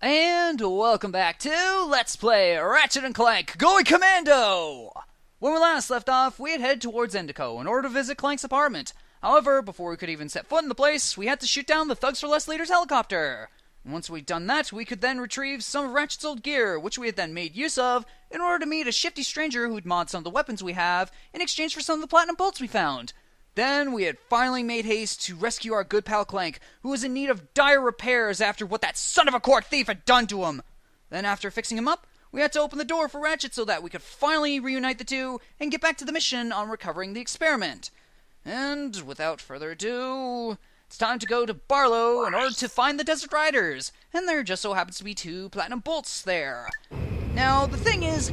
And welcome back to Let's Play Ratchet Clank Going Commando! When we last left off, we had headed towards Endico in order to visit Clank's apartment. However, before we could even set foot in the place, we had to shoot down the Thugs for Less leader's helicopter. And once we'd done that, we could then retrieve some of Ratchet's old gear, which we had then made use of in order to meet a shifty stranger who'd mod some of the weapons we have in exchange for some of the platinum bolts we found. Then we had finally made haste to rescue our good pal Clank, who was in need of dire repairs after what that son of a court thief had done to him. Then after fixing him up, we had to open the door for Ratchet so that we could finally reunite the two and get back to the mission on recovering the experiment. And without further ado, it's time to go to Barlow in order to find the Desert Riders, and there just so happens to be 2 platinum bolts there. Now, the thing is,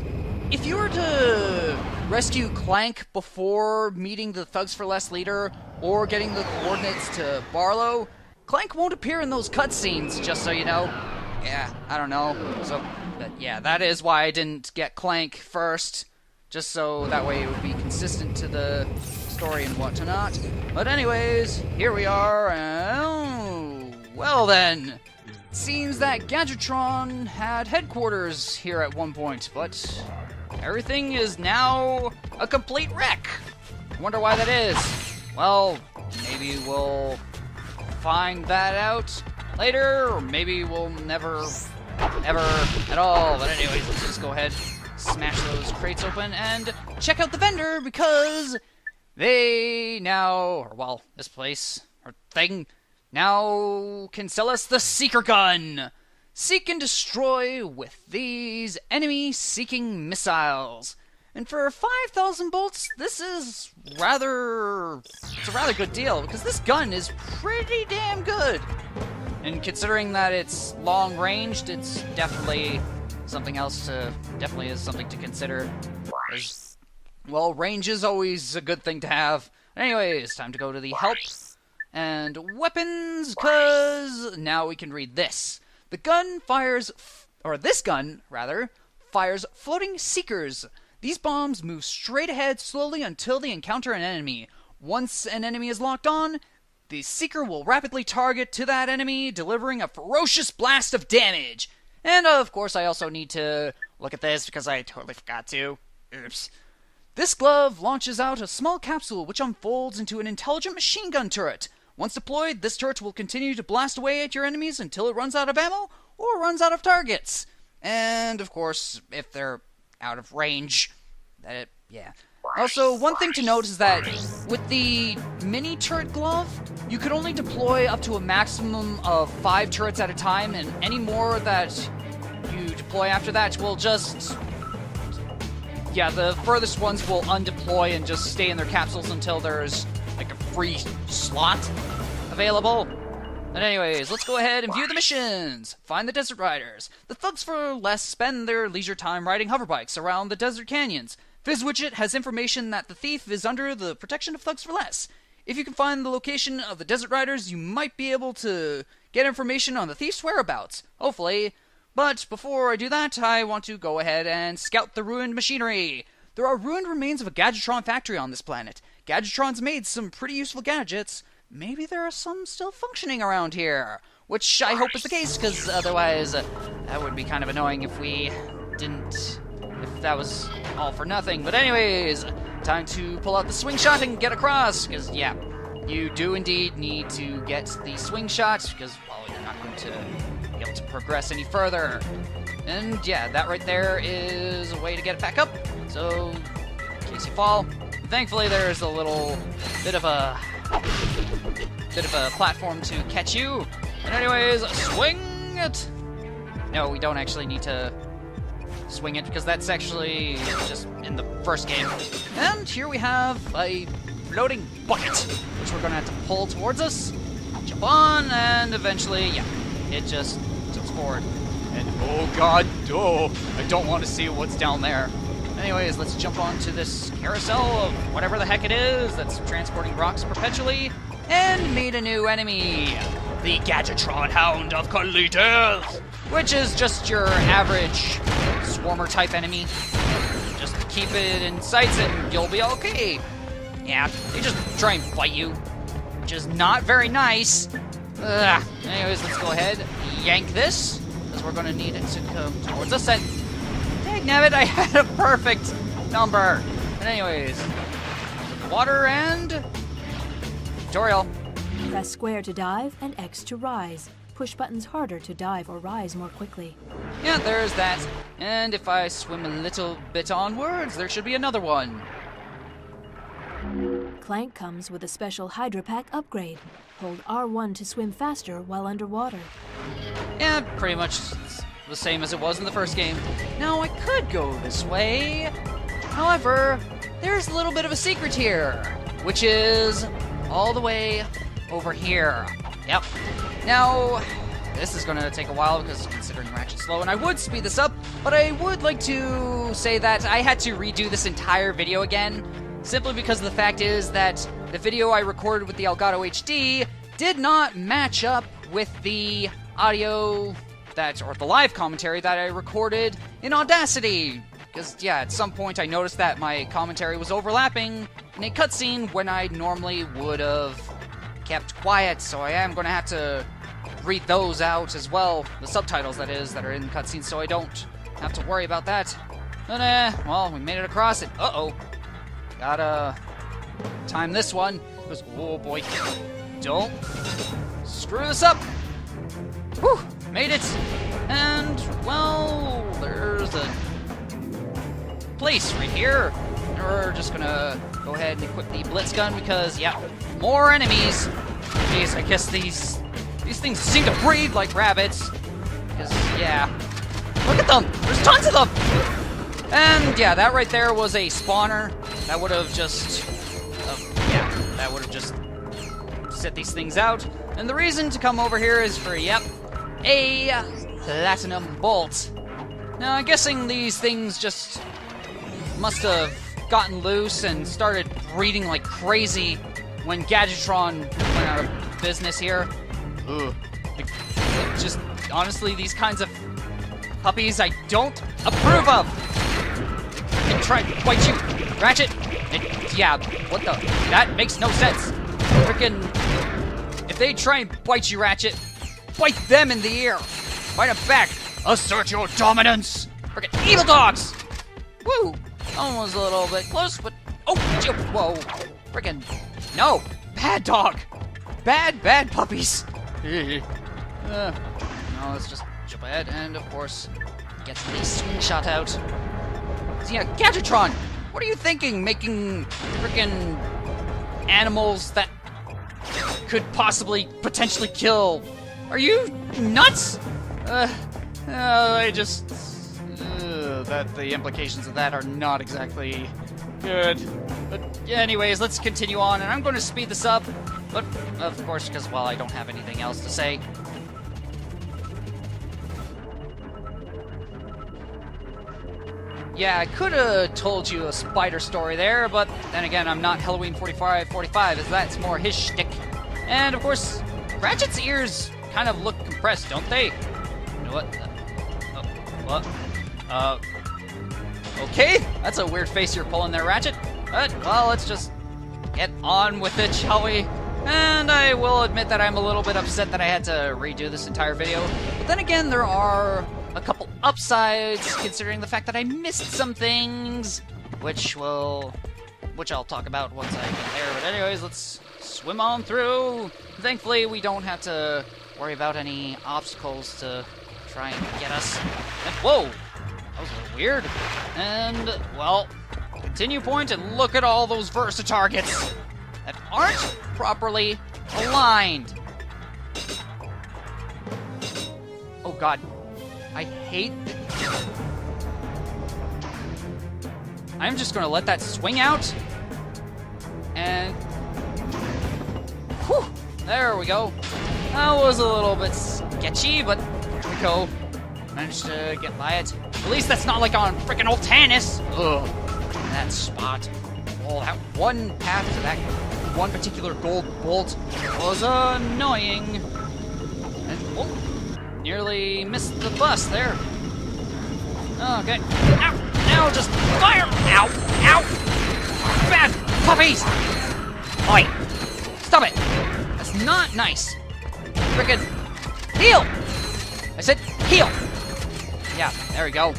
if you were to rescue Clank before meeting the Thugs for Less leader or getting the coordinates to Barlow, Clank won't appear in those cutscenes, just so you know. Yeah, I don't know. So, yeah, that is why I didn't get Clank first, just so that way it would be consistent to the story and whatnot. But anyways, here we are, and well then. Seems that Gadgetron had headquarters here at one point, but everything is now a complete wreck. Wonder why that is. Well, maybe we'll find that out later, or maybe we'll never, ever at all. But anyways, let's just go ahead, smash those crates open, and check out the vendor, because they now, or well, this place, or thing, now can sell us the Seeker Gun. Seek and destroy with these enemy-seeking missiles. And for 5,000 bolts, this is it's a rather good deal, because this gun is pretty damn good. And considering that it's long-ranged, it's definitely something is something to consider. Well, range is always a good thing to have. Anyways, time to go to the help and weapons, because now we can read this. The gun fires, this gun, fires floating seekers. These bombs move straight ahead slowly until they encounter an enemy. Once an enemy is locked on, the seeker will rapidly target to that enemy, delivering a ferocious blast of damage. And of course, I also need to look at this because I totally forgot to. Oops. This glove launches out a small capsule which unfolds into an intelligent machine gun turret. Once deployed, this turret will continue to blast away at your enemies until it runs out of ammo or runs out of targets. And, of course, if they're out of range, yeah. Also, one thing to note is that with the mini turret glove, you could only deploy up to a maximum of 5 turrets at a time, and any more that you deploy after that will just... yeah, the furthest ones will undeploy and just stay in their capsules until there's like a free slot available. But anyways, let's go ahead and view the missions. Find the Desert Riders. The Thugs for Less spend their leisure time riding hoverbikes around the desert canyons. Fizzwidget has information that the thief is under the protection of Thugs for Less. If you can find the location of the Desert Riders, you might be able to get information on the thief's whereabouts. Hopefully. But before I do that, I want to go ahead and scout the ruined machinery. There are ruined remains of a Gadgetron factory on this planet. Gadgetron's made some pretty useful gadgets. Maybe there are some still functioning around here. Which I hope is the case, because otherwise that would be kind of annoying if that was all for nothing. But anyways, time to pull out the swing shot and get across, because yeah, you do indeed need to get the swing shot, because, well, you're not going to be able to progress any further. And yeah, that right there is a way to get it back up, so in case you fall. Thankfully, there's a little bit of a platform to catch you. And anyways, swing it! No, we don't actually need to swing it, because that's actually just in the first game. And here we have a floating bucket, which we're gonna have to pull towards us, jump on, and eventually, yeah, it just jumps forward. And oh god, I don't want to see what's down there. Anyways, let's jump onto this carousel of whatever the heck it is that's transporting rocks perpetually, and meet a new enemy, the Gadgetron Hound of Kalitas, which is just your average swarmer type enemy. Just keep it in sights and you'll be okay. Yeah, they just try and bite you, which is not very nice. Anyways, let's go ahead, yank this, because we're gonna need it to come towards us. And dangnabbit, I had a perfect number. But anyways, water and tutorial. Press square to dive and X to rise. Push buttons harder to dive or rise more quickly. Yeah, there's that. And if I swim a little bit onwards, there should be another one. Clank comes with a special Hydra Pack upgrade. Hold R1 to swim faster while underwater. Yeah, pretty much the same as it was in the first game. Now, I could go this way. However, there's a little bit of a secret here, which is all the way over here. Yep. Now, this is going to take a while because considering Ratchet's slow, and I would speed this up, but I would like to say that I had to redo this entire video again, simply because the fact is that the video I recorded with the Elgato HD did not match up with the audio or the live commentary that I recorded in Audacity. Because, yeah, at some point I noticed that my commentary was overlapping in a cutscene when I normally would have kept quiet, so I am going to have to read those out as well, the subtitles that is, that are in cutscenes, so I don't have to worry about that. But well, we made it across it. Uh-oh. Gotta time this one, because, oh boy, don't screw this up. Whew, made it. And, well, there's a place right here. And we're just gonna go ahead and equip the blitz gun because, yeah, more enemies. Jeez, I guess these things seem to breathe like rabbits. Because, yeah, look at them. There's tons of them. And, yeah, that right there was a spawner. That would have just, that would have just set these things out. And the reason to come over here is for, yep, a platinum bolt. Now, I'm guessing these things just must have gotten loose and started breeding like crazy when Gadgetron went out of business here. Ugh. Just, honestly, these kinds of puppies I don't approve of. They try to bite you, Ratchet. Yeah, what the? That makes no sense. Frickin', if they try and bite you, Ratchet, bite them in the ear. Bite them back. Assert your dominance. Frickin' evil dogs. Woo. Almost a little bit close, but oh, whoa, frickin' no, bad dog, bad puppies. No, let's just jump ahead and, of course, get the swing shot out. So, yeah, Gadgetron, what are you thinking, making frickin' animals that could possibly potentially kill? Are you nuts? I just. That the implications of that are not exactly good. But yeah, anyways, let's continue on, and I'm going to speed this up, but of course, because, well, I don't have anything else to say. Yeah, I could have told you a spider story there, but then again, I'm not Halloween 45, as that's more his shtick. And of course, Ratchet's ears kind of look compressed, don't they? You know what? What? Okay, that's a weird face you're pulling there, Ratchet. But, well, let's just get on with it, shall we? And I will admit that I'm a little bit upset that I had to redo this entire video. But then again, there are a couple upsides, considering the fact that I missed some things, which I'll talk about once I get there. But anyways, let's swim on through. Thankfully, we don't have to worry about any obstacles to try and get us. And, whoa! That was a little weird. And, well, continue point and look at all those Versa targets that aren't properly aligned. Oh god. I hate... I'm just gonna let that swing out. And... whew! There we go. That was a little bit sketchy, but here we go. Managed to get by it. At least that's not like on frickin' old Tannis. Ugh. That spot. Oh, that one path to that one particular gold bolt was annoying. And, oh, nearly missed the bus there. Okay. Ow! Now just fire! Ow! Ow! Bad puppies! Oi! Stop it! That's not nice. Frickin' heal! I said heal! Yeah, there we go.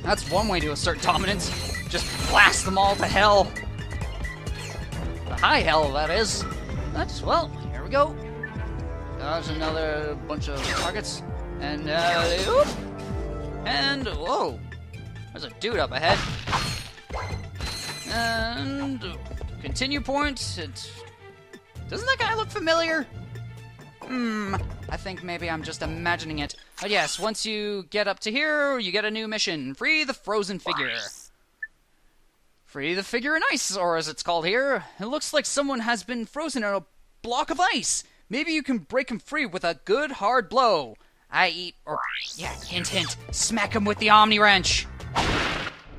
That's one way to assert dominance. Just blast them all to hell. The high hell, that is. That's, well, here we go. There's another bunch of targets. And, oop. And, whoa. There's a dude up ahead. And, continue point. Doesn't that guy look familiar? I think maybe I'm just imagining it. But yes, once you get up to here, you get a new mission. Free the frozen figure. Free the figure in ice, or as it's called here. It looks like someone has been frozen in a block of ice. Maybe you can break him free with a good hard blow. Hint, hint, smack him with the Omni Wrench.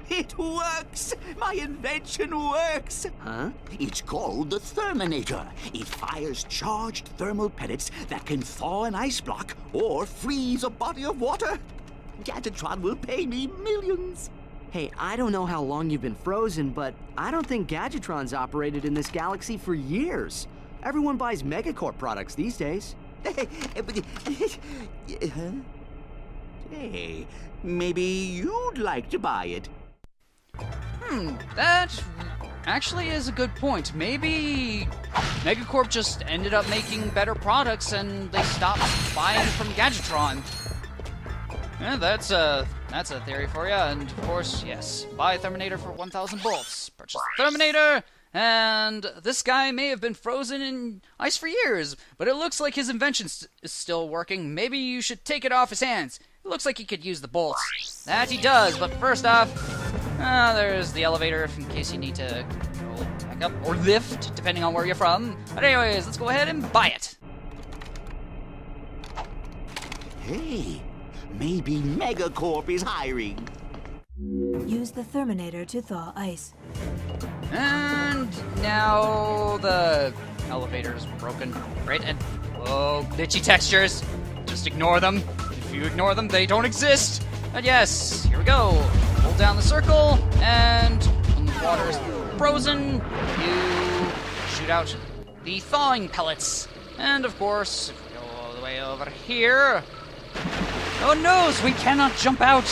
It works! My invention works! Huh? It's called the Therminator. It fires charged thermal pellets that can thaw an ice block or freeze a body of water. Gadgetron will pay me millions. Hey, I don't know how long you've been frozen, but I don't think Gadgetron's operated in this galaxy for years. Everyone buys Megacorp products these days. Hey, maybe you'd like to buy it. That actually is a good point. Maybe Megacorp just ended up making better products and they stopped buying from Gadgetron. Yeah, that's a theory for you. And of course, yes, buy Terminator for 1,000 bolts. Purchase Terminator, and this guy may have been frozen in ice for years, but it looks like his invention is still working. Maybe you should take it off his hands. It looks like he could use the bolts. That he does, but first off, there's the elevator in case you need to go back up, or lift, depending on where you're from. But anyways, let's go ahead and buy it. Hey, maybe Megacorp is hiring. Use the Therminator to thaw ice. And now the elevator's broken, right? And whoa, glitchy textures. Just ignore them. If you ignore them, they don't exist. And yes, here we go. Hold down the circle, and when the water is frozen, you shoot out the thawing pellets. And of course, if we go all the way over here, oh no, we cannot jump out.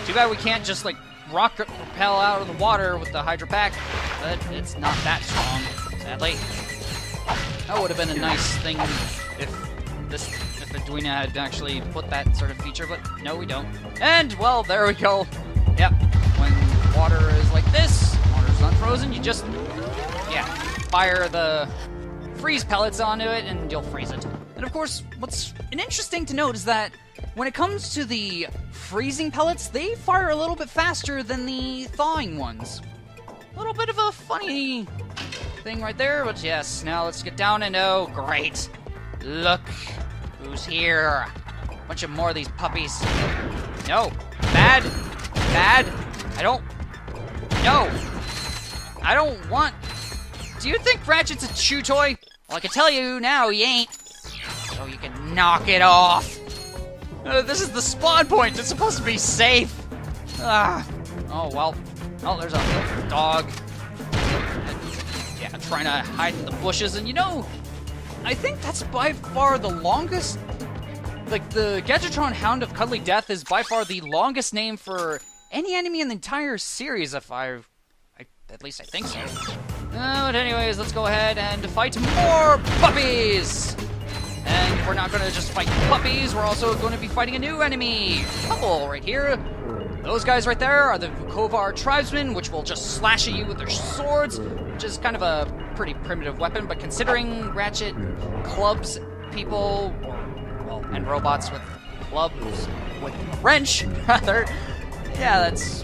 Too bad we can't just like rocket propel out of the water with the Hydra pack, but it's not that strong, sadly. That would have been a nice thing if Arduino had actually put that sort of feature, but no, we don't. And, well, there we go. Yep, when water is like this, water's unfrozen, you just, fire the freeze pellets onto it and you'll freeze it. And of course, what's interesting to note is that when it comes to the freezing pellets, they fire a little bit faster than the thawing ones. A little bit of a funny thing right there, but yes, now let's get down and oh, great. Look who's here. Bunch of more of these puppies. No. Bad. I don't want... Do you think Ratchet's a chew toy? Well, I can tell you now, he ain't. So you can knock it off. This is the spawn point. It's supposed to be safe. Oh, well. Oh, there's a dog. Yeah, trying to hide in the bushes. And you know, I think that's by far the longest... Like, the Gadgetron Hound of Cuddly Death is by far the longest name for any enemy in the entire series, if at least I think so. But anyways, let's go ahead and fight more puppies! And we're not going to just fight puppies, we're also going to be fighting a new enemy! Couple right here. Those guys right there are the Vukovar tribesmen, which will just slash at you with their swords, which is kind of a pretty primitive weapon, but considering Ratchet clubs people, and robots with clubs, with a wrench, rather, yeah, that's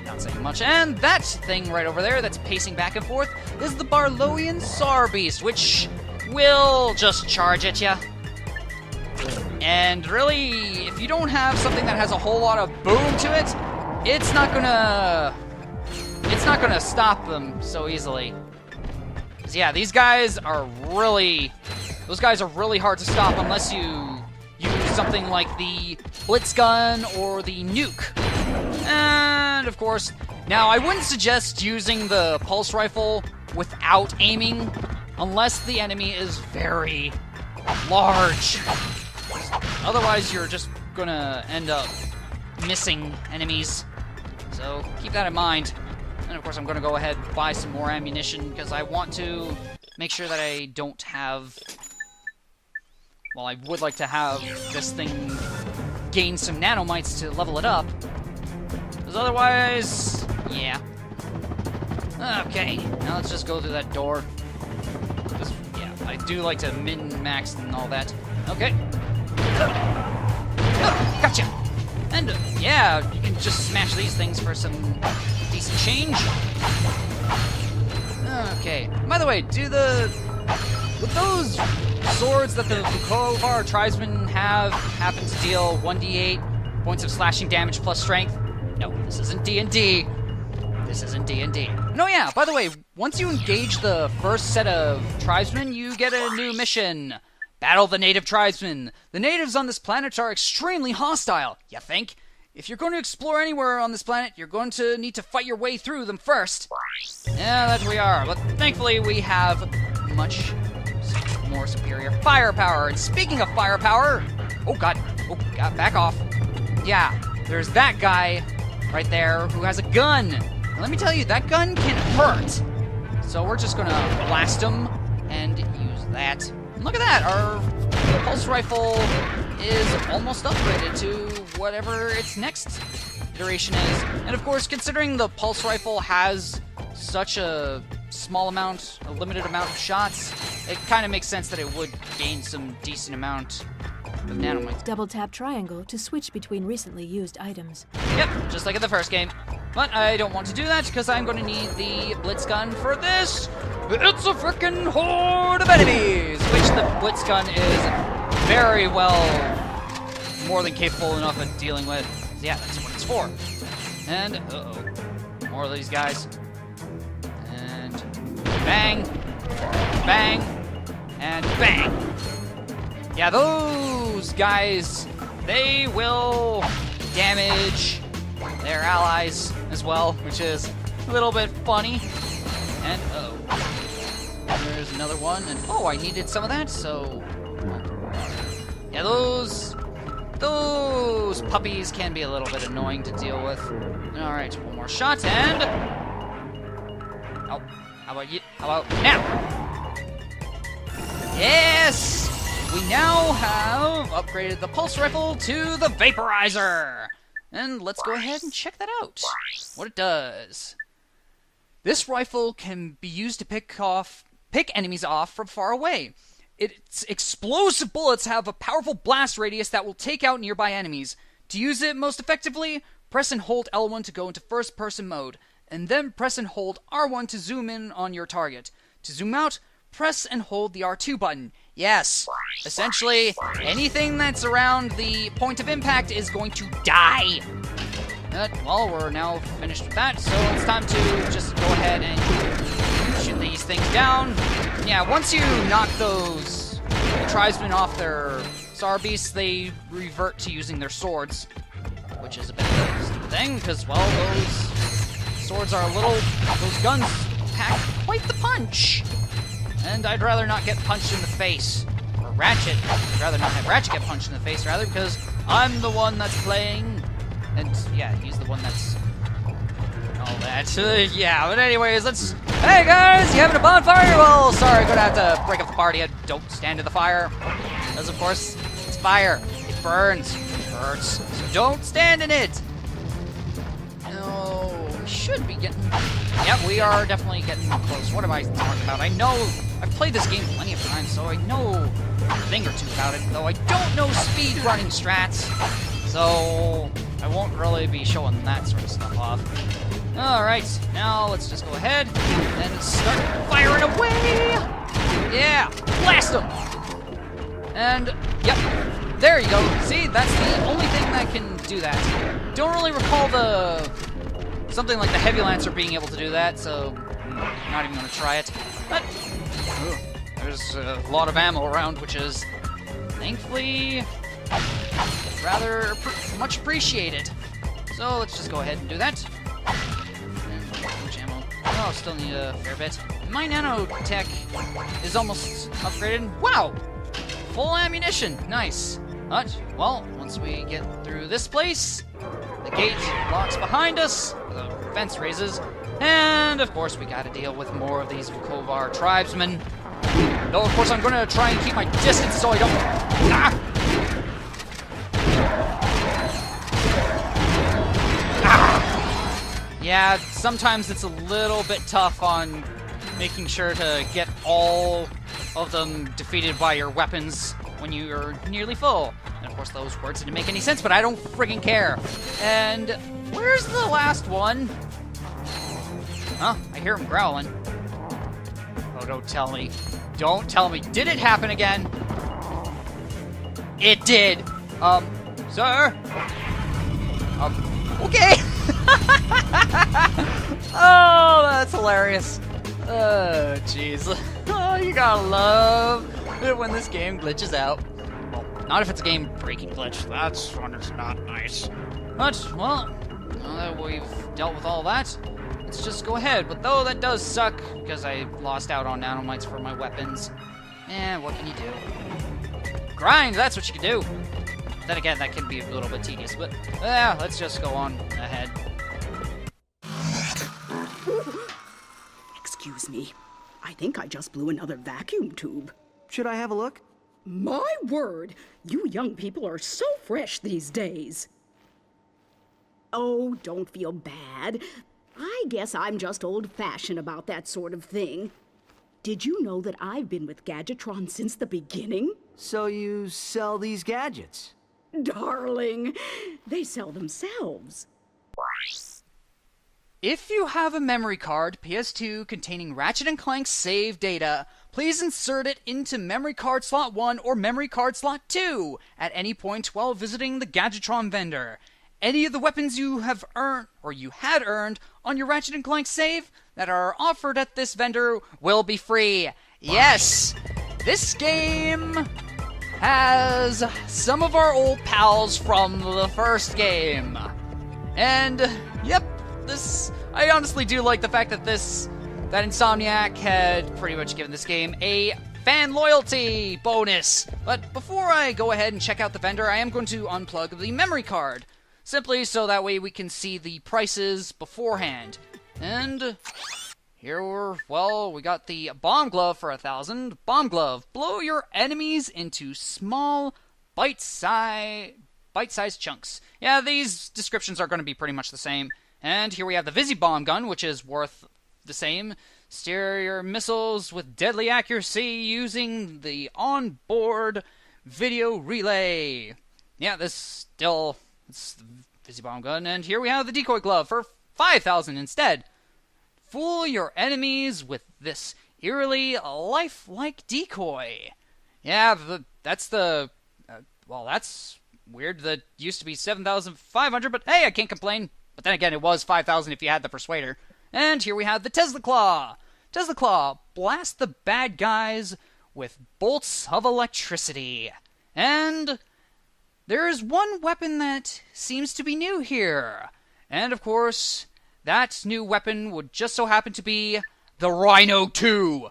not saying much. And that thing right over there that's pacing back and forth is the Barlowian Sar Beast, which will just charge at you. And really, if you don't have something that has a whole lot of boom to it, it's not gonna stop them so easily. 'Cause yeah, those guys are really hard to stop unless you use something like the Blitz Gun or the Nuke. And of course, now I wouldn't suggest using the Pulse Rifle without aiming unless the enemy is very large. Otherwise, you're just gonna end up missing enemies. So keep that in mind. And of course I'm going to go ahead and buy some more ammunition because I want to make sure that I don't have... Well, I would like to have this thing gain some nanomites to level it up. Because otherwise... yeah. Okay, now let's just go through that door. Yeah, I do like to min-max and all that. Okay. Gotcha! And, yeah, you can just smash these things for some decent change. Okay. By the way, would those swords that the Vukovar tribesmen have happen to deal 1d8 points of slashing damage plus strength? No, this isn't D&D. This isn't D&D. No, yeah, by the way, once you engage the first set of tribesmen, you get a new mission. Battle the native tribesmen. The natives on this planet are extremely hostile, you think? If you're going to explore anywhere on this planet, you're going to need to fight your way through them first. Yeah, that we are, but thankfully we have much more superior firepower. And speaking of firepower... Oh god, back off. Yeah, there's that guy right there who has a gun. And let me tell you, that gun can hurt. So we're just gonna blast him and use that. And look at that, our pulse rifle is almost upgraded to whatever its next iteration is. And of course, considering the pulse rifle has such a limited amount of shots, it kind of makes sense that it would gain some decent amount of nanomites. Double tap triangle to switch between recently used items. Yep, just like in the first game. But I don't want to do that because I'm going to need the blitz gun for this. It's a frickin' horde of enemies, which the blitz gun is very well more than capable enough of dealing with. So yeah, that's what it's for. And, uh-oh, more of these guys. And bang, bang, and bang. Yeah, those guys, they will damage their allies as well, which is a little bit funny. And, there's another one, and oh, I needed some of that, so... yeah, those puppies can be a little bit annoying to deal with. Alright, one more shot, and... oh, how about you? How about now? Yes! We now have upgraded the pulse rifle to the vaporizer! And let's go ahead and check that out. What it does. This rifle can be used to pick enemies off from far away. Its explosive bullets have a powerful blast radius that will take out nearby enemies. To use it most effectively, press and hold L1 to go into first-person mode, and then press and hold R1 to zoom in on your target. To zoom out, press and hold the R2 button. Yes, essentially, anything that's around the point of impact is going to die. Well, we're now finished with that, so it's time to just go ahead and shoot these things down. Yeah, once you knock those tribesmen off their Star Beasts, they revert to using their swords, which is a bit of a stupid thing, because, well, those swords are those guns pack quite the punch. And I'd rather not get punched in the face. Or Ratchet. I'd rather not have Ratchet get punched in the face, rather, because I'm the one that's playing. And, yeah, he's the one that's... all that. Yeah, but anyways, let's... hey, guys! You having a bonfire? Well, sorry, gonna have to break up the party. Don't stand in the fire. Because, of course, it's fire. It burns. It hurts. So don't stand in it! No, we should be getting... yep, we are definitely getting close. What am I talking about? I know... I've played this game plenty of times, so I know a thing or two about it, though I don't know speedrunning strats, so I won't really be showing that sort of stuff off. Alright, now let's just go ahead and start firing away! Yeah, blast them! And, yep, there you go. See, that's the only thing that can do that. Don't really recall something like the Heavy Lancer being able to do that, so I'm not even going to try it. But there's a lot of ammo around, which is thankfully rather much appreciated. So let's just go ahead and do that. And how much ammo? Oh, still need a fair bit. My nanotech is almost upgraded. Wow! Full ammunition. Nice. But, well, once we get through this place, The gate locks behind us, the fence raises, and of course we gotta deal with more of these Vukovar tribesmen. Though of course I'm gonna try and keep my distance so I don't... Ah! Ah! Yeah, sometimes it's a little bit tough on making sure to get all of them defeated by your weapons when you're nearly full. And of course those words didn't make any sense, but I don't friggin' care. And where's the last one? Huh? I hear him growling. Oh, don't tell me. Don't tell me. Did it happen again? It did. Sir? Okay. Oh, that's hilarious. Oh, jeez. Oh, you gotta love it when this game glitches out. Well, not if it's a game-breaking glitch. That's when it's not nice. But, well, now that we've dealt with all that, let's just go ahead. But though that does suck, because I lost out on nanomites for my weapons. What can you do? Grind, that's what you can do. Then again, that can be a little bit tedious, but let's just go on ahead. Excuse me. I think I just blew another vacuum tube. Should I have a look? My word! You young people are so fresh these days. Oh, don't feel bad. I guess I'm just old-fashioned about that sort of thing. Did you know that I've been with Gadgetron since the beginning? So you sell these gadgets? Darling, they sell themselves. If you have a memory card, PS2, containing Ratchet & Clank's save data, please insert it into memory card slot 1 or memory card slot 2 at any point while visiting the Gadgetron vendor. Any of the weapons you have earned, or you had earned, on your Ratchet & Clank save that are offered at this vendor will be free. Yes! This game has some of our old pals from the first game. And, yep, I honestly do like the fact that that Insomniac had pretty much given this game a fan loyalty bonus. But before I go ahead and check out the vendor, I am going to unplug the memory card. Simply so that way we can see the prices beforehand. And here we got the Bomb Glove for 1,000. Bomb Glove. Blow your enemies into small, bite-sized chunks. Yeah, these descriptions are going to be pretty much the same. And here we have the Vizzy Bomb Gun, which is worth the same. Steer your missiles with deadly accuracy using the onboard video relay. Yeah, it's the Vizzy Bomb Gun. And here we have the Decoy Glove for 5,000 instead. Fool your enemies with this eerily lifelike decoy. Yeah, that's weird. That used to be 7,500, but hey, I can't complain. But then again, it was 5,000 if you had the Persuader. And here we have the Tesla Claw. Tesla Claw, blast the bad guys with bolts of electricity. And there is one weapon that seems to be new here. And of course, that new weapon would just so happen to be the Rhino 2.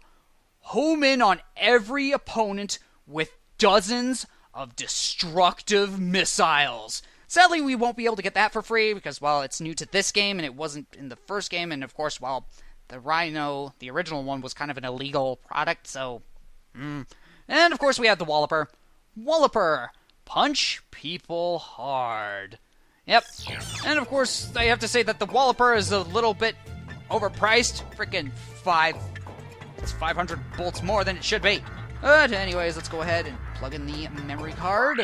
Home in on every opponent with dozens of destructive missiles. Sadly, we won't be able to get that for free because, well, it's new to this game and it wasn't in the first game. And, of course, well, the Rhino, the original one, was kind of an illegal product, so... And, of course, we have the Walloper. Walloper. Punch people hard. Yep. And, of course, I have to say that the Walloper is a little bit overpriced. Freaking it's 500 bolts more than it should be. But, anyways, let's go ahead and plug in the memory card.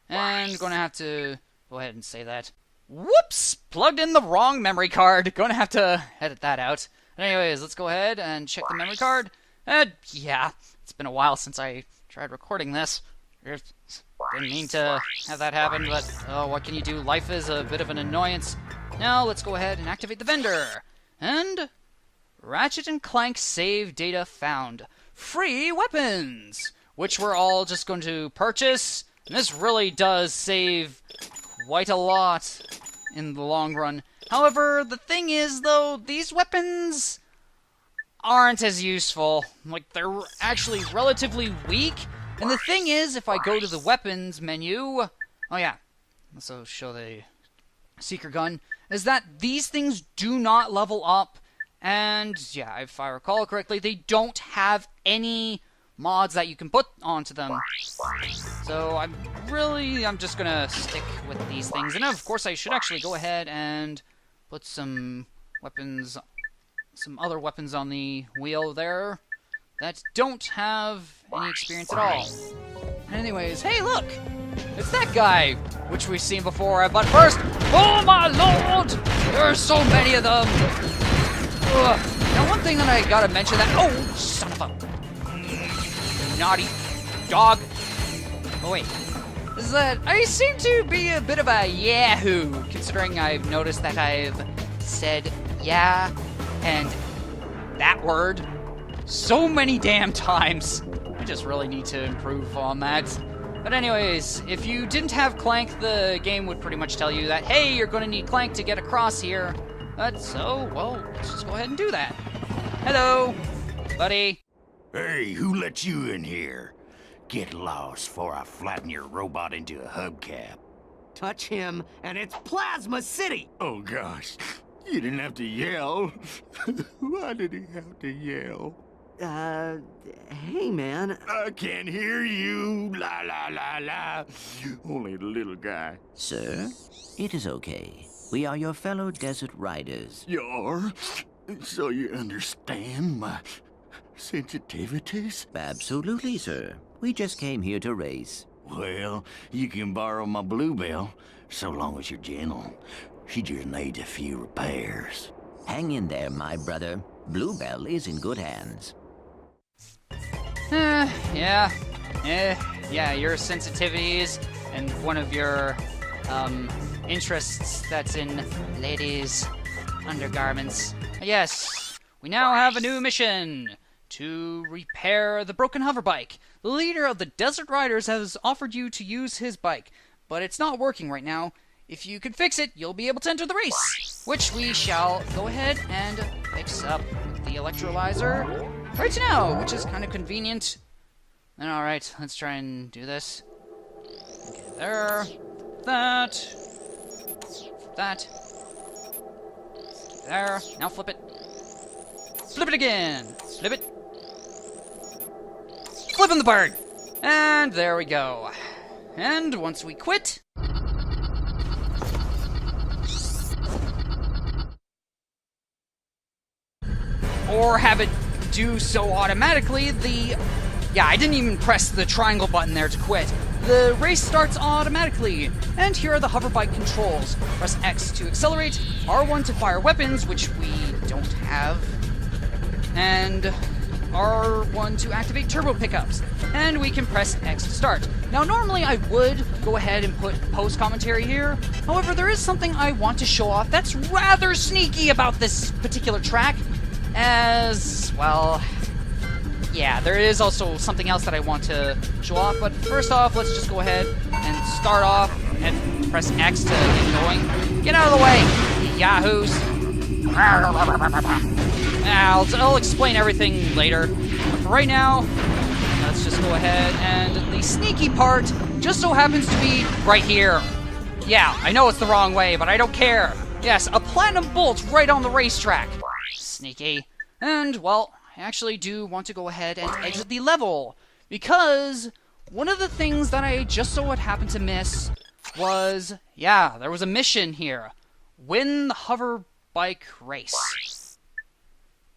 And going to have to go ahead and say that. Whoops! Plugged in the wrong memory card. Going to have to edit that out. Anyways, let's go ahead and check the memory card. Yeah, it's been a while since I tried recording this. Didn't mean to have that happen, but oh, what can you do? Life is a bit of an annoyance. Now, let's go ahead and activate the vendor. And Ratchet & Clank save data found. Free weapons! Which we're all just going to purchase. And this really does save quite a lot in the long run. However, the thing is, though, these weapons aren't as useful. Like, they're actually relatively weak. And the thing is, if I go to the weapons menu... Oh, yeah. Let's show the Seeker gun is that these things do not level up, and yeah, if I recall correctly, they don't have any mods that you can put onto them. So I'm just gonna stick with these things, and of course I should actually go ahead and put some weapons, some other weapons on the wheel there that don't have any experience at all. Anyways, hey look! It's that guy, which we've seen before, but first, oh my lord! There are so many of them! Ugh. Now one thing that I gotta mention that, oh, son of a naughty dog. Oh wait, is that I seem to be a bit of a yahoo, considering I've noticed that I've said yeah and that word so many damn times. I just really need to improve on that. But anyways, if you didn't have Clank, the game would pretty much tell you that, hey, you're going to need Clank to get across here. So, well, let's just go ahead and do that. Hello, buddy. Hey, who let you in here? Get lost before I flatten your robot into a hubcap. Touch him, and it's Plasma City! Oh gosh, you didn't have to yell. Why did he have to yell? Hey, man. I can't hear you. La la la la. Only the little guy. Sir, it is okay. We are your fellow desert riders. You are? So you understand my sensitivities? Absolutely, sir. We just came here to race. Well, you can borrow my Bluebell, so long as you're gentle. She just needs a few repairs. Hang in there, my brother. Bluebell is in good hands. Yeah, your sensitivities and one of your, interests that's in ladies' undergarments. Yes, we now have a new mission to repair the broken hoverbike. The leader of the Desert Riders has offered you to use his bike, but it's not working right now. If you can fix it, you'll be able to enter the race, which we shall go ahead and fix up with the electrolyzer right now, which is kind of convenient. And alright, let's try and do this. Okay, there. That. There. Now flip it. Flip it again. Flip it. Flipping the bird. And there we go. And once we quit, or have it do so automatically, yeah, I didn't even press the triangle button there to quit. The race starts automatically, and here are the hoverbike controls. Press X to accelerate, R1 to fire weapons, which we don't have, and R1 to activate turbo pickups, and we can press X to start. Now normally I would go ahead and put post commentary here, however there is something I want to show off that's rather sneaky about this particular track, as, well, yeah, there is also something else that I want to show off, but first off, let's just go ahead and start off and press X to get going. Get out of the way, you yahoos! I'll explain everything later, but for right now, let's just go ahead, and the sneaky part just so happens to be right here. Yeah, I know it's the wrong way, but I don't care. Yes, a platinum bolt right on the racetrack. Sneaky. And, well, I actually do want to go ahead and exit the level, because one of the things that I just so happened to miss was, yeah, there was a mission here. Win the hoverbike race.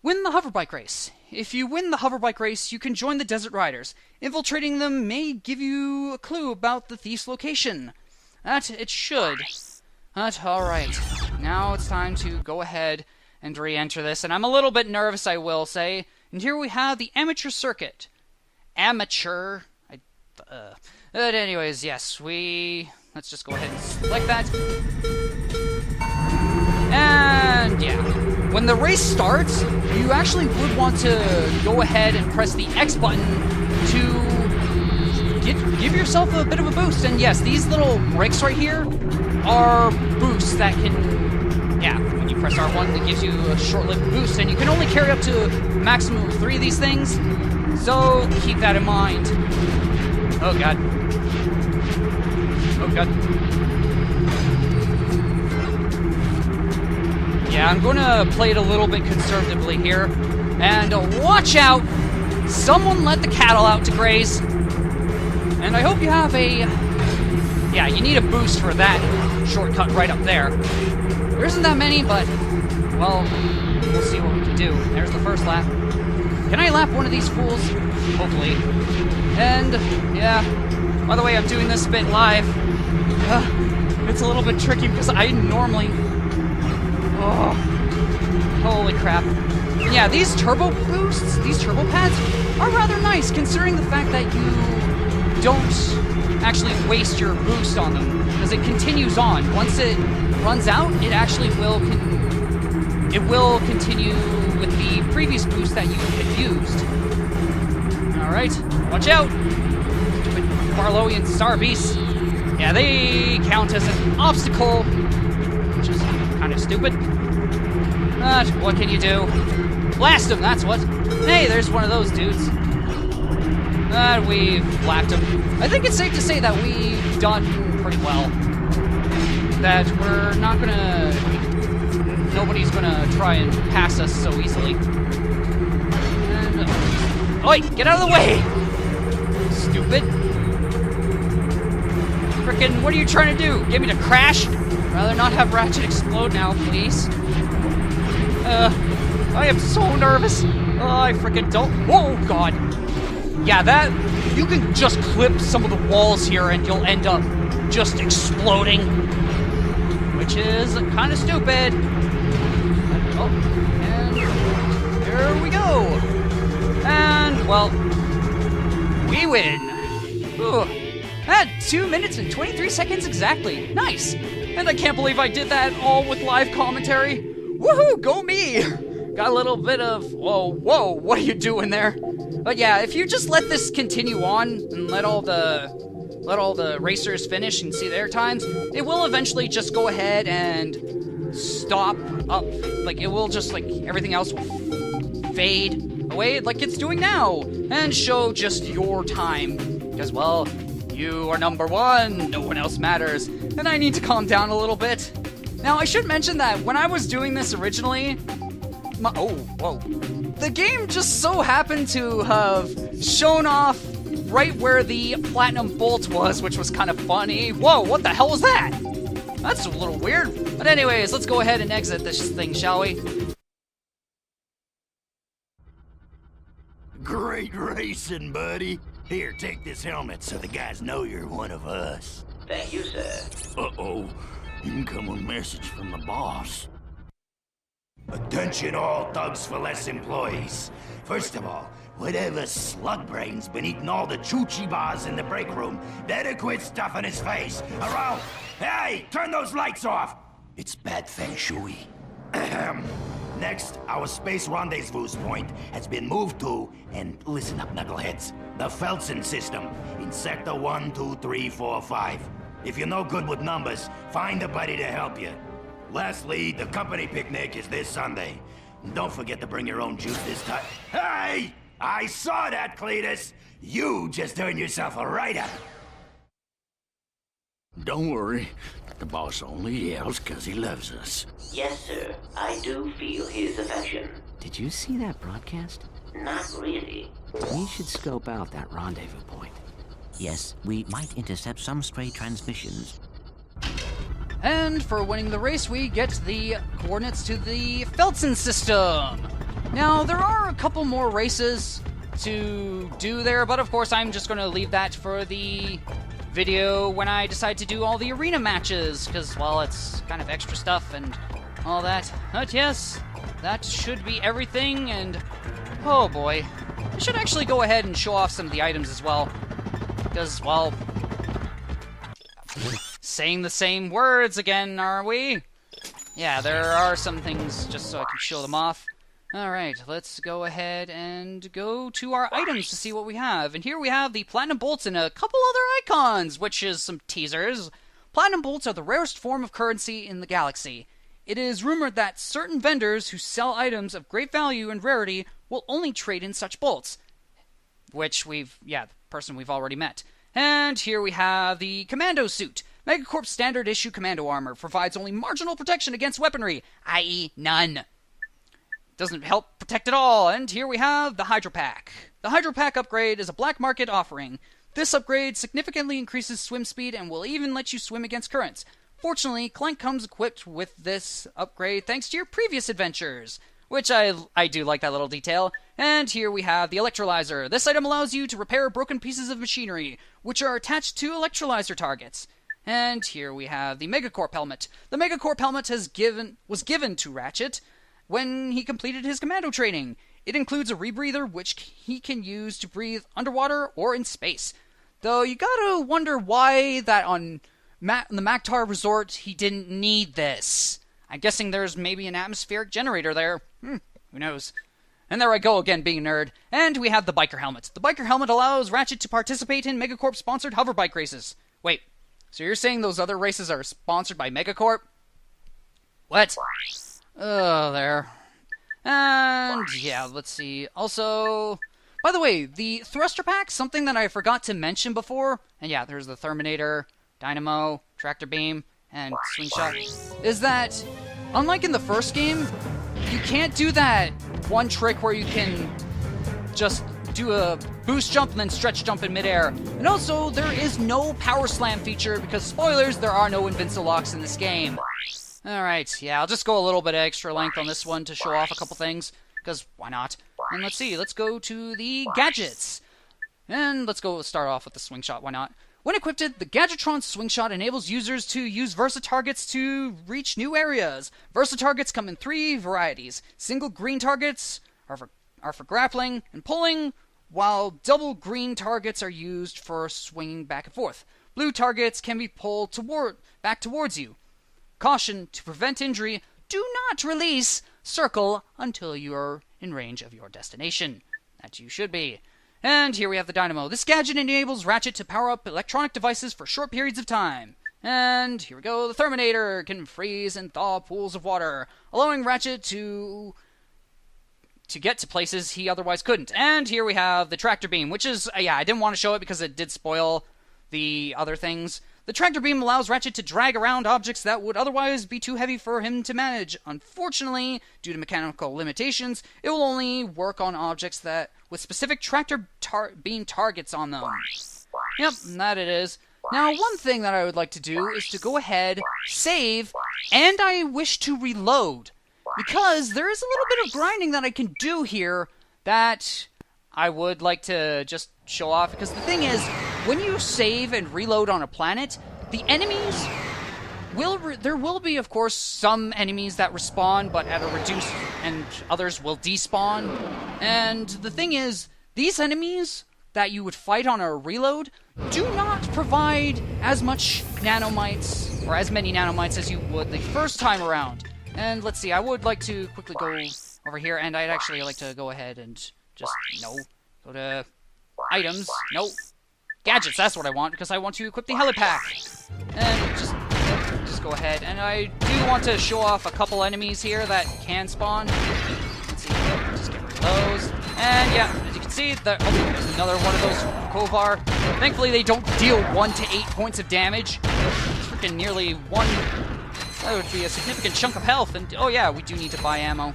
Win the hoverbike race. If you win the hoverbike race, you can join the Desert Riders. Infiltrating them may give you a clue about the thief's location. That it should. Alright. Now it's time to go ahead and re-enter this, and I'm a little bit nervous, I will say. And here we have the amateur circuit. Amateur. But anyways, yes, let's just go ahead and select that. And yeah, when the race starts, you actually would want to go ahead and press the X button to give yourself a bit of a boost. And yes, these little bricks right here are boosts that can, yeah, when you press R1, it gives you a short-lived boost, and you can only carry up to a maximum of 3 of these things, so keep that in mind. Oh god. Oh god. Yeah, I'm gonna play it a little bit conservatively here. And watch out! Someone let the cattle out to graze. And I hope you have a... Yeah, you need a boost for that shortcut right up there. There isn't that many, but... Well, we'll see what we can do. There's the first lap. Can I lap one of these fools? Hopefully. And, yeah. By the way, I'm doing this a bit live. It's a little bit tricky because I normally... Oh. Holy crap. Yeah, these turbo boosts, these turbo pads, are rather nice, considering the fact that you don't actually waste your boost on them, because it continues on. Once it runs out, it actually will continue with the previous boost that you had used. Alright, watch out! Stupid Barlowian star beasts. Yeah, they count as an obstacle, which is kind of stupid. But what can you do? Blast him, that's what. Hey, there's one of those dudes. We've lapped him. I think it's safe to say that we've done pretty well. That we're not gonna... Nobody's gonna try and pass us so easily. And... Oi, get out of the way! Stupid. Frickin', what are you trying to do? Get me to crash? Rather not have Ratchet explode now, please. I am so nervous. Oh, I freaking don't. Oh, God. Yeah, that... You can just clip some of the walls here and you'll end up just exploding. Which is kind of stupid. Oh, and here we go. And, well, we win. Ooh. At 2 minutes and 23 seconds exactly. Nice. And I can't believe I did that all with live commentary. Woohoo, go me! Got a little bit of, whoa, what are you doing there? But yeah, if you just let this continue on and let all the racers finish and see their times, it will eventually just go ahead and stop up. Like, it will just, like, everything else will fade away like it's doing now and show just your time. Because, well, you are number one, no one else matters. And I need to calm down a little bit. Now, I should mention that when I was doing this originally, the game just so happened to have shown off right where the platinum bolt was, which was kind of funny. Whoa, what the hell was that? That's a little weird. But anyways, let's go ahead and exit this thing, shall we? Great racing, buddy. Here, take this helmet so the guys know you're one of us. Thank you, sir. Uh-oh. Incoming message from the boss. Attention all Thugs for Less employees. First of all, whatever slug brain's been eating all the choochie bars in the break room, better quit stuffing his face. Around. Hey, turn those lights off. It's bad feng shui. Next, our space rendezvous point has been moved to, and listen up, knuckleheads, the Felsen system in Sector 12345. If you're no good with numbers, find a buddy to help you. Lastly, the company picnic is this Sunday. Don't forget to bring your own juice this time. Hey! I saw that, Cletus! You just earned yourself a write-up. Don't worry. The boss only yells because he loves us. Yes, sir. I do feel his affection. Did you see that broadcast? Not really. We should scope out that rendezvous point. Yes, we might intercept some stray transmissions. And for winning the race, we get the coordinates to the Felsen system. Now, there are a couple more races to do there, but of course I'm just going to leave that for the video when I decide to do all the arena matches, because, well, it's kind of extra stuff and all that. But yes, that should be everything, and oh boy, I should actually go ahead and show off some of the items as well, because, well, saying the same words again, are we? Yeah, there are some things just so I can show them off. Alright, let's go ahead and go to our items to see what we have. And here we have the Platinum Bolts and a couple other icons, which is some teasers. Platinum Bolts are the rarest form of currency in the galaxy. It is rumored that certain vendors who sell items of great value and rarity will only trade in such bolts. Which the person we've already met. And here we have the Commando suit. Megacorp's standard issue Commando armor provides only marginal protection against weaponry, i.e. none. Doesn't help protect at all, and here we have the Hydro Pack. The Hydro Pack upgrade is a black market offering. This upgrade significantly increases swim speed and will even let you swim against currents. Fortunately, Clank comes equipped with this upgrade thanks to your previous adventures, which I do like that little detail. And here we have the Electrolyzer. This item allows you to repair broken pieces of machinery, which are attached to Electrolyzer targets. And here we have the Megacorp helmet. The Megacorp helmet was given to Ratchet when he completed his Commando training. It includes a rebreather, which he can use to breathe underwater or in space. Though you gotta wonder why that on the Maktar Resort he didn't need this. I'm guessing there's maybe an atmospheric generator there. Who knows? And there I go again, being a nerd. And we have the Biker Helmet. The Biker Helmet allows Ratchet to participate in Megacorp-sponsored hoverbike races. Wait, so you're saying those other races are sponsored by Megacorp? What? Oh, there. And, yeah, let's see. Also, by the way, the Thruster Pack, something that I forgot to mention before, and yeah, there's the Terminator, Dynamo, Tractor Beam, and Slingshot, is that, unlike in the first game, you can't do that one trick where you can just do a boost jump and then stretch jump in midair. And also, there is no Power Slam feature because, spoilers, there are no Invincilocks in this game. Alright, yeah, I'll just go a little bit extra length on this one to show off a couple things, because why not? And let's see, let's go to the gadgets. And let's go start off with the swing shot, why not? When equipped, the Gadgetron swing shot enables users to use Versa targets to reach new areas. Versa targets come in 3 varieties. Single green targets are for grappling and pulling, while double green targets are used for swinging back and forth. Blue targets can be pulled back towards you. Caution, to prevent injury, do not release circle until you are in range of your destination. That you should be. And here we have the Dynamo. This gadget enables Ratchet to power up electronic devices for short periods of time. And here we go, the Terminator can freeze and thaw pools of water, allowing Ratchet to get to places he otherwise couldn't. And here we have the Tractor Beam, which is, yeah, I didn't want to show it because it did spoil the other things. The Tractor Beam allows Ratchet to drag around objects that would otherwise be too heavy for him to manage. Unfortunately, due to mechanical limitations, it will only work on objects with specific Tractor Beam targets on them. Yep, that it is. Now, one thing that I would like to do is to go ahead, save, and I wish to reload. Because there is a little bit of grinding that I can do here that I would like to just show off. Because the thing is, when you save and reload on a planet, the enemies there will be, of course, some enemies that respawn, but at a reduced, and others will despawn. And the thing is, these enemies that you would fight on a reload do not provide as much nanomites, or as many nanomites as you would the first time around. And let's see, I would like to quickly go over here, and I'd actually like to go ahead and just, go to items, gadgets, that's what I want, because I want to equip the helipack. And just go ahead, and I do want to show off a couple enemies here that can spawn. Let's see, just get rid of those. And yeah, as you can see, there's another one of those Kovar. Thankfully, they don't deal 1 to 8 points of damage. It's freaking nearly 1... That would be a significant chunk of health, and oh yeah, we do need to buy ammo.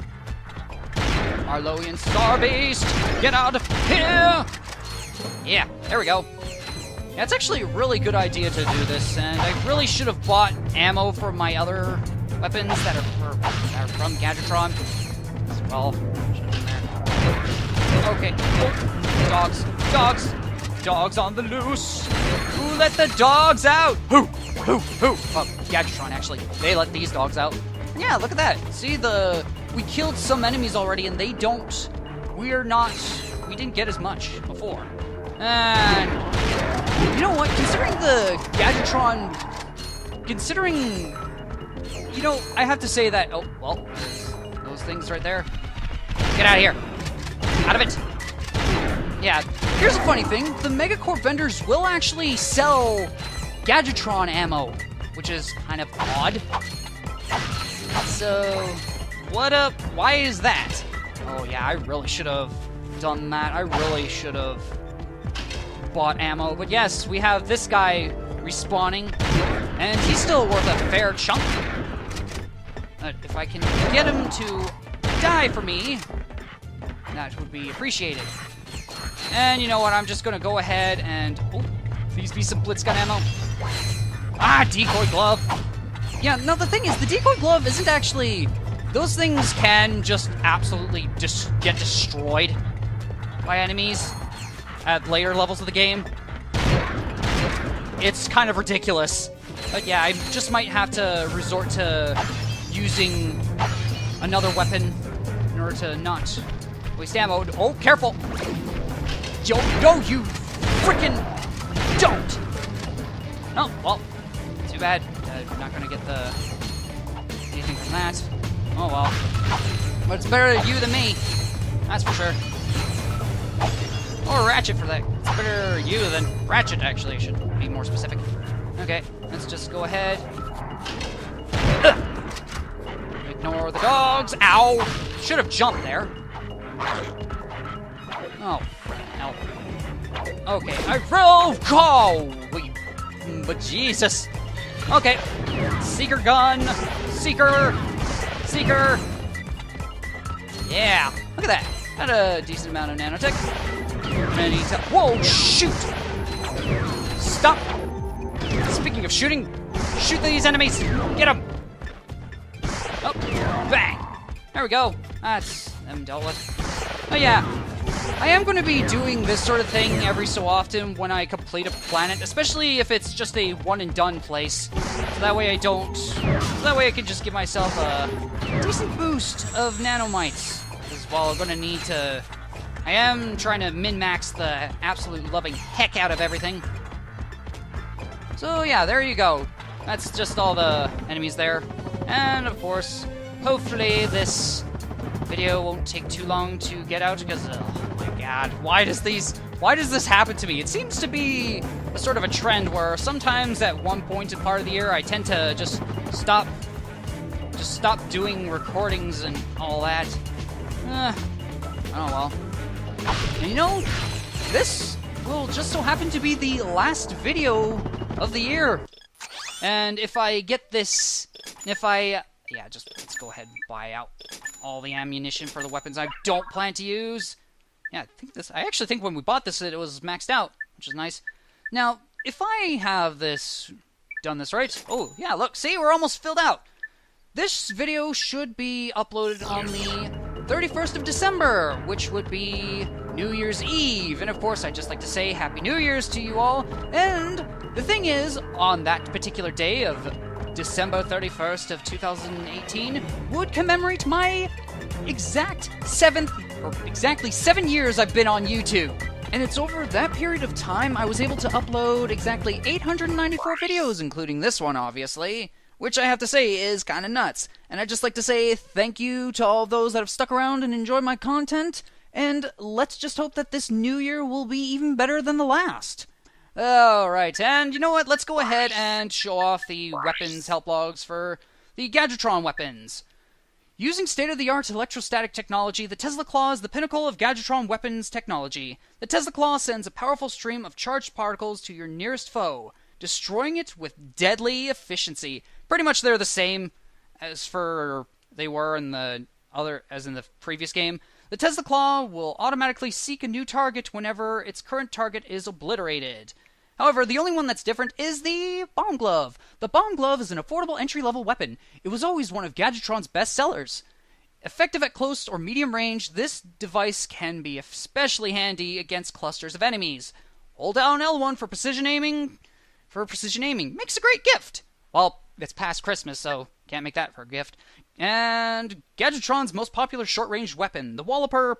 Marlowian Star Beast, get out of here! Yeah, there we go. Yeah, it's actually a really good idea to do this, and I really should have bought ammo for my other weapons that are from Gadgetron. As well, okay. Dogs on the loose. Who let the dogs out? Who? Oh, Gadgetron, actually. They let these dogs out. Yeah, look at that. See, we killed some enemies already, and we didn't get as much before. And, you know what, considering the Gadgetron, I have to say that, oh, well, those things right there. Get out of here. Out of it. Yeah, here's a funny thing. The Megacorp vendors will actually sell Gadgetron ammo, which is kind of odd. So, what up? Why is that? Oh yeah, I really should have done that. I really should have bought ammo. But yes, we have this guy respawning. And he's still worth a fair chunk. If I can get him to die for me, that would be appreciated. And you know what, I'm just gonna go ahead and... Oh, please be some blitzgun ammo. Ah, decoy glove. Yeah, no, the thing is, the decoy glove isn't actually... Those things can just absolutely get destroyed by enemies at later levels of the game. It's kind of ridiculous. But yeah, I just might have to resort to using another weapon in order to not waste ammo. Oh, careful! No, you frickin' don't! Oh, well, too bad. I'm not gonna get anything from that. Oh well. But it's better you than me. That's for sure. Or Ratchet for that. It's better you than Ratchet, actually. I should be more specific. Okay, let's just go ahead. Ignore the dogs. Ow! Should have jumped there. Oh, hell. Okay, I will go! But Jesus. Okay. Seeker gun. Seeker. Seeker. Yeah. Look at that. Had a decent amount of nanotech. Whoa, shoot! Stop! Speaking of shooting, shoot these enemies! Get them! Oh, bang! There we go. That's them dealt with. Oh yeah, I am going to be doing this sort of thing every so often when I complete a planet, especially if it's just a one-and-done place. So that way I don't... So that way I can just give myself a decent boost of nanomites. Because while I'm going to need to... I am trying to min-max the absolute loving heck out of everything. So yeah, there you go. That's just all the enemies there. And of course, hopefully this video won't take too long to get out because, oh my god, why does this happen to me? It seems to be a sort of a trend where sometimes at one point in part of the year I tend to just stop doing recordings and all that. Oh well. And you know, this will just so happen to be the last video of the year. And if I get this, yeah, just let's go ahead and buy out all the ammunition for the weapons I don't plan to use. Yeah, I actually think when we bought this, it was maxed out, which is nice. Now, if I have done this right, oh yeah, look, see, we're almost filled out. This video should be uploaded on the 31st of December, which would be New Year's Eve. And of course, I'd just like to say Happy New Year's to you all. And the thing is, on that particular day of December 31st of 2018, would commemorate my exactly 7 years I've been on YouTube. And it's over that period of time I was able to upload exactly 894 videos, including this one, obviously. Which I have to say is kind of nuts. And I'd just like to say thank you to all those that have stuck around and enjoyed my content. And let's just hope that this new year will be even better than the last. Alright, and you know what? Let's go ahead and show off the weapons help logs for the Gadgetron weapons. Using state-of-the-art electrostatic technology, the Tesla Claw is the pinnacle of Gadgetron weapons technology. The Tesla Claw sends a powerful stream of charged particles to your nearest foe, destroying it with deadly efficiency. Pretty much they're the same as they were in the previous game. The Tesla Claw will automatically seek a new target whenever its current target is obliterated. However, the only one that's different is the Bomb Glove. The Bomb Glove is an affordable entry-level weapon. It was always one of Gadgetron's best sellers. Effective at close or medium range, this device can be especially handy against clusters of enemies. Hold down L1 for precision aiming. Makes a great gift. Well, it's past Christmas, so can't make that for a gift. And Gadgetron's most popular short-range weapon, the Walloper.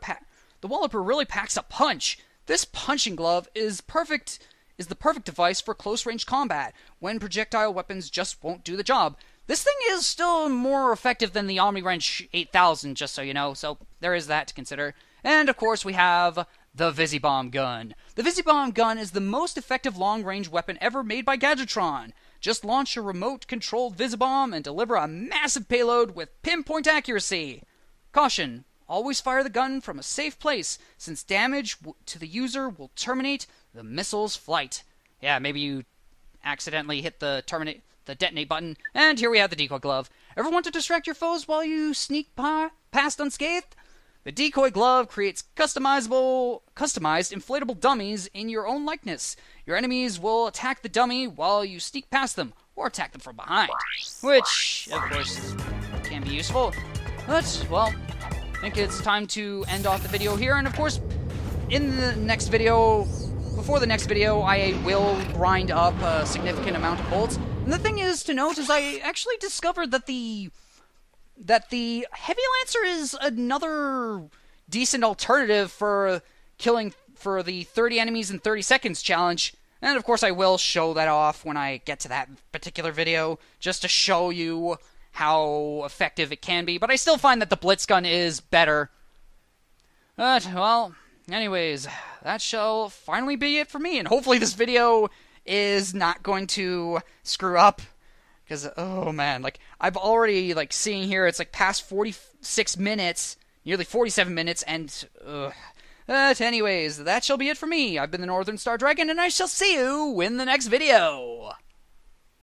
The Walloper really packs a punch. This punching glove is the perfect device for close-range combat, when projectile weapons just won't do the job. This thing is still more effective than the OmniWrench 8000, just so you know, so there is that to consider. And, of course, we have the Fizzybomb gun. The Fizzybomb gun is the most effective long-range weapon ever made by Gadgetron. Just launch a remote-controlled Fizzybomb and deliver a massive payload with pinpoint accuracy. Caution, always fire the gun from a safe place, since damage to the user will terminate the missile's flight. Yeah, maybe you accidentally hit the detonate button. And here we have the decoy glove. Ever want to distract your foes while you sneak past unscathed? The decoy glove creates customized inflatable dummies in your own likeness. Your enemies will attack the dummy while you sneak past them, or attack them from behind, which, of course, can be useful. But, well, I think it's time to end off the video here, and of course, in the next video, before the next video, I will grind up a significant amount of bolts. And the thing is to note is I actually discovered that the Heavy Lancer is another decent alternative for killing for the 30 enemies in 30 seconds challenge. And of course I will show that off when I get to that particular video, just to show you how effective it can be. But I still find that the Blitz gun is better. But, well, anyways, that shall finally be it for me. And hopefully this video is not going to screw up. Because, oh man, like, I've already, like, seeing here, it's, like, past 46 minutes, nearly 47 minutes, and, But anyways, that shall be it for me. I've been the NorthernStarDragon, and I shall see you in the next video.